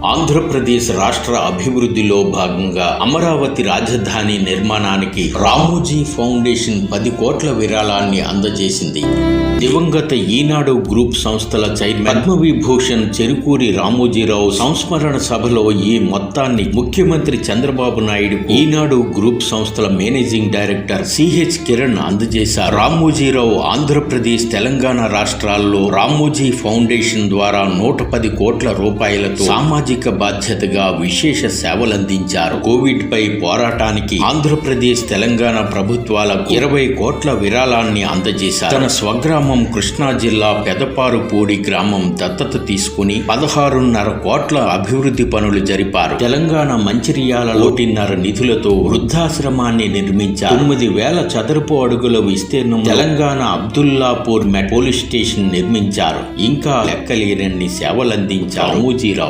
ఆంధ్రప్రదేశ్ రాష్ట్ర అభివృద్ధిలో భాగంగా అమరావతి రాజధాని నిర్మాణానికి రామోజీ ఫౌండేషన్ 10 కోట్ల విరాళాన్ని అందజేసింది. దివంగత ఈనాడు గ్రూప్ సంస్థల చైర్మన్ పద్మవిభూషణ్ చెరుకూరి రామోజీరావు సంస్మరణ సభలో ఈ మొత్తాన్ని ముఖ్యమంత్రి చంద్రబాబు నాయుడు ఈనాడు గ్రూప్ సంస్థల మేనేజింగ్ డైరెక్టర్ సిహెచ్ కిరణ్ అందజేశారు. రామోజీరావు ఆంధ్రప్రదేశ్, తెలంగాణ రాష్ట్రాల్లో రామోజీ ఫౌండేషన్ ద్వారా 110 కోట్ల రూపాయలతో సామాజిక బాధ్యతగా విశేష సేవలందించారు. కోవిడ్ పై పోరాటానికి ఆంధ్రప్రదేశ్, తెలంగాణ ప్రభుత్వాలకు 20 కోట్ల విరాళాన్ని అందజేశారు. తన స్వగ్రామం కృష్ణా జిల్లా పెదపారుపూడి గ్రామం దత్తత తీసుకుని 16.5 కోట్ల అభివృద్ధి పనులు జరిపారు. తెలంగాణ మంచిర్యాలలో 1.5 నిధులతో వృద్ధాశ్రమాన్ని నిర్మించారు. 9,000 చదరపు అడుగుల విస్తీర్ణం తెలంగాణ అబ్దుల్లాపూర్ పోలీస్ స్టేషన్ నిర్మించారు. ఇంకా లెక్కలేనన్ని సేవలందించారు రామోజీరావు.